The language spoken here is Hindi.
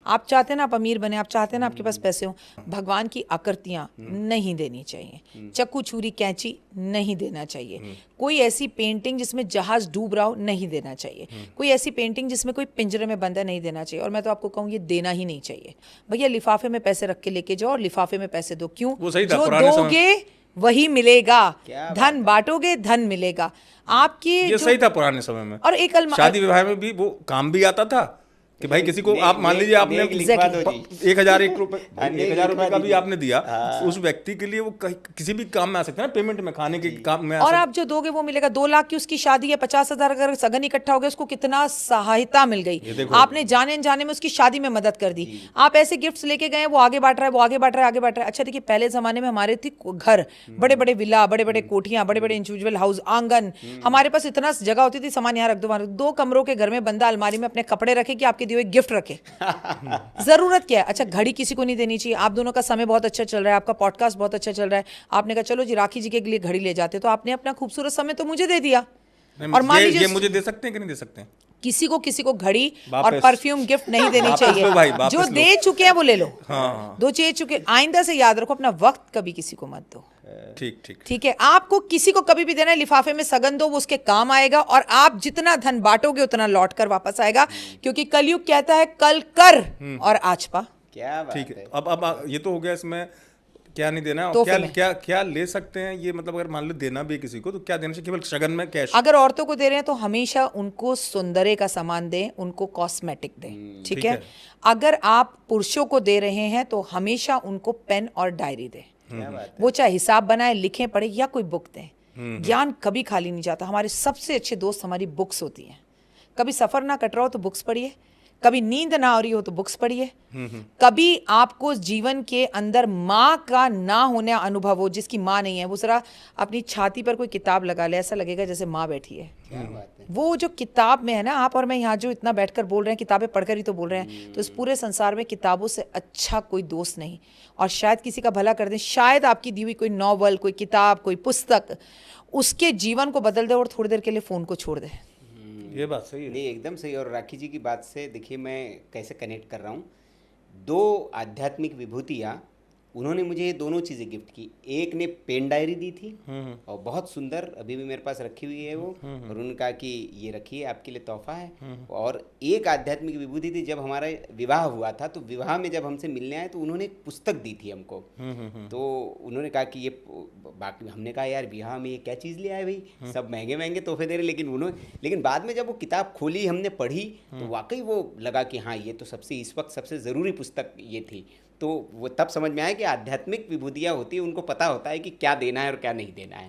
आप चाहते हैं ना आप अमीर बने, आप चाहते हैं ना आपके पास पैसे हो, भगवान की आकृतियां नहीं देनी चाहिए, चक्कू छुरी कैंची नहीं देना चाहिए, कोई ऐसी पेंटिंग जिसमें जहाज डूब रहा हो नहीं देना चाहिए, कोई ऐसी पेंटिंग जिसमें कोई पिंजरे में बंद है नहीं देना चाहिए। और मैं तो आपको कहूँ ये देना ही नहीं चाहिए। भैया लिफाफे में पैसे रख के लेके जाओ और लिफाफे में पैसे दो। क्यों? वो सही था जो पुराने समय। दोगे वही मिलेगा, क्या बात धन बांटोगे धन मिलेगा। आपकी ये जो सही था पुराने समय में। और एक शादी विवाह में भी वो काम भी आता था कि भाई किसी को आप मान लीजिए आपने नेक लिखवा दो जी। 1,000 रुपए हाँ, नेक 1,000 रुपए लिखवा का भी दीजिए। आपने दिया, उस व्यक्ति के लिए वो किसी भी काम में आ सकता है ना, पेमेंट में, खाने के काम में आ और सकता आप जो दोगे वो मिलेगा। 2 लाख की उसकी शादी है, 50,000 अगर सगन इकट्ठा हो गया, उसको कितना सहायता मिल गई। देखो। आपने जाने अनजाने में उसकी शादी में मदद कर दी। आप ऐसे गिफ्ट्स लेके गए, वो आगे बांट रहा है, वो आगे बांट रहा है, आगे बांट रहा है। अच्छा देखिए, पहले जमाने में हमारे थी घर, बड़े बड़े विला, बड़े बड़े कोठियां, बड़े बड़े इंडिविजुअल हाउस, आंगन, हमारे पास इतना जगह होती थी, सामान यहाँ रख दो, 2 कमरों के घर में बंदा अलमारी में अपने कपड़े रखे कि आपके दिए हुए गिफ्ट रखे। जरूरत क्या है? अच्छा घड़ी किसी को नहीं देनी चाहिए। आप दोनों का समय बहुत अच्छा चल रहा है, आपका पॉडकास्ट बहुत अच्छा चल रहा है, आपने कहा चलो जी राखी जी के लिए घड़ी ले जाते, तो आपने अपना खूबसूरत समय तो मुझे दे दिया। है। और मान ये लीजिए मुझे दे सकते हैं कि नहीं दे सकते हैं? किसी को घड़ी और वापस। परफ्यूम गिफ्ट नहीं देनी वापस चाहिए। लो भाई, वापस जो लो। दे चुके हैं वो ले लो। हाँ। दो दे चुके, आइंदा से याद रखो अपना वक्त कभी किसी को मत दो। ठीक ठीक। ठीक है, आपको किसी को कभी भी देना है, लिफाफे में सगन दो, वो उसके काम आएगा। और आप जितना धन बांटोगे उतना लौट कर वापस आएगा, क्योंकि कलयुग कहता है कल कर और आज पा। क्या बात ठीक है। है। अब ये तो हो गया, इसमें क्या नहीं देना, और तोहफे क्या में। क्या क्या ले सकते हैं ये, मतलब अगर मान लो देना भी है किसी को तो क्या देना चाहिए? केवल शगन में कैश? अगर औरतों को दे रहे हैं तो हमेशा उनको सौंदर्य का सामान दें, उनको कॉस्मेटिक दें। ठीक ठीक है? है। अगर आप पुरुषों को दे रहे हैं तो हमेशा उनको पेन और डायरी दें। क्या बात है। वो चाहे हिसाब बनाए, लिखें, पढ़े, या कोई बुक दें। ज्ञान कभी खाली नहीं जाता। हमारे सबसे अच्छे दोस्त हमारी बुक्स होती हैं। कभी सफर ना कट रहा हो तो बुक्स पढ़िए, कभी नींद ना आ रही हो तो बुक्स पढ़िए, कभी आपको जीवन के अंदर माँ का ना होने अनुभव हो, जिसकी माँ नहीं है, वो जरा अपनी छाती पर कोई किताब लगा ले, ऐसा लगेगा जैसे माँ बैठी है। क्या बात है। वो जो किताब में है ना, आप और मैं यहाँ जो इतना बैठकर बोल रहे हैं, किताबें पढ़कर ही तो बोल रहे हैं, तो इस पूरे संसार में किताबों से अच्छा कोई दोस्त नहीं। और शायद किसी का भला कर दें, शायद आपकी दी हुई कोई नॉवल, कोई किताब, कोई पुस्तक उसके जीवन को बदल दे और थोड़ी देर के लिए फ़ोन को छोड़ दे। ये बात सही है। नहीं एकदम सही। और राखी जी की बात से देखिए मैं कैसे कनेक्ट कर रहा हूँ। 2 आध्यात्मिक विभूतियाँ, उन्होंने मुझे ये दोनों चीज़ें गिफ्ट की। एक ने पेन डायरी दी थी और बहुत सुंदर, अभी भी मेरे पास रखी हुई है वो, और उन्होंने कहा कि ये रखिए आपके लिए तोहफा है। और एक आध्यात्मिक विभूति थी, जब हमारा विवाह हुआ था तो विवाह में जब हमसे मिलने आए तो उन्होंने एक पुस्तक दी थी हमको। तो उन्होंने कहा कि ये, बाकी हमने कहा यार विवाह में ये क्या चीज़ ले आए भाई, सब महंगे महंगे तोहफे दे रहे, लेकिन बाद में जब वो किताब खोली, हमने पढ़ी, तो वाकई वो लगा कि हाँ ये तो सबसे इस वक्त सबसे ज़रूरी पुस्तक ये थी। तो वो तब समझ में आया कि आध्यात्मिक विभूतियाँ होती है, उनको पता होता है कि क्या देना है और क्या नहीं देना है।